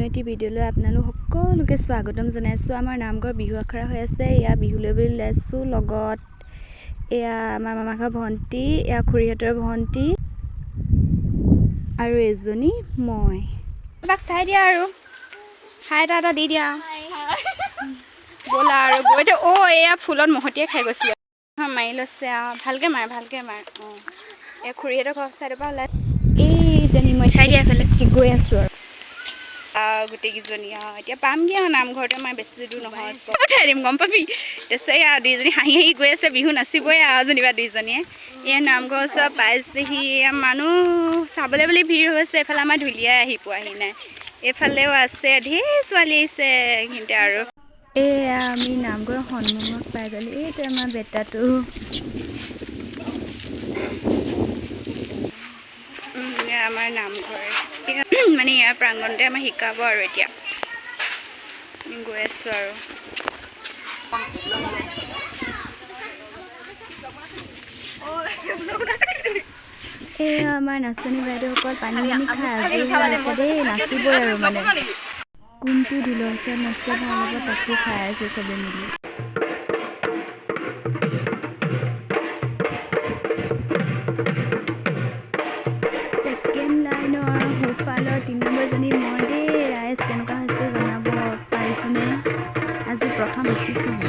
এটি ভিডিঅ'লৈ আপোনালোক সকলোকে স্বাগতম জনাইছোঁ। আমাৰ নামঘৰ বিহু আখৰা হৈ আছে। এয়া বিহুলৈ বুলি ওলাইছোঁ। লগত এয়া আমাৰ মামাঘৰ ভণ্টি, এয়া খুৰীহঁতৰ ভণ্টি আৰু এজনী মই। তাক চাই দিয়া আৰু হাই এটা দি দিয়া ব'লা আৰু গৈতে এয়া ফুলত মহতিয়াই খাই গৈছিলে মাৰি লৈছে আৰু ভালকৈ মাৰ এই খুৰীহঁতৰ ঘৰ চাইডৰ পৰা ওলাই এইজনী মই চাই দিয়া এফালে গৈ আছোঁ আৰু গোটেইকেইজনী এতিয়া পামগৈ আৰু নামঘৰতে আমাৰ বেছি দূৰ নহয় উঠাই দিম গম পাবি। তাৰপিছত এয়া দুইজনী হাঁহি হাঁহি গৈ আছে, বিহু নাচিবই আৰু যেনিবা দুইজনীয়ে। এয়া নামঘৰ ওচৰত পাইছেহি, মানুহ চাবলৈ বুলি ভিৰ হৈছে। এইফালে আমাৰ ঢুলীয়াই আহি পোৱাহি নাই, এইফালেও আছে ঢেৰ ছোৱালী আহিছে এইখিনিতে আৰু এয়া আমি নামঘৰৰ সন্মুখত পাই গ'লো। এইটো আমাৰ বেটাটো আমাৰ নামঘৰ মানে ইয়াৰ প্ৰাংগণতে আমাৰ শিকাব আৰু এতিয়া গৈ আছোঁ আৰু এয়া আমাৰ নাচনী বাইদেউসকল পানী খাই আজৰি হৈ আছে দেই, নাচিবই আৰু মানে কোনটো ঢোলৰ ওচৰত নাচিলে ভাল হ'ব তাকে চাই আছে চবে মিলি। ছেকেণ্ড লাইনৰ সোঁফালৰ ৩ নম্বৰজনী মই দেই। ৰাইজ কেনেকুৱা হৈছে জনাব পাৰিছেনে? আজি প্ৰথম শিকিছোঁ মই।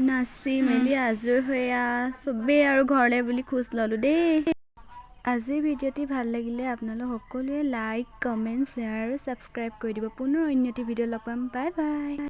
নাচি মেলি আজৰি হৈ চবেই আৰু ঘৰলৈ বুলি খোজ ল'লোঁ দেই। আজিৰ ভিডিঅ'টি ভাল লাগিলে আপোনালোক সকলোৱে লাইক, কমেণ্ট, শ্বেয়াৰ আৰু ছাবস্ক্ৰাইব কৰি দিব। পুনৰ অন্য এটি ভিডিঅ' লগ পাম। Bye bye.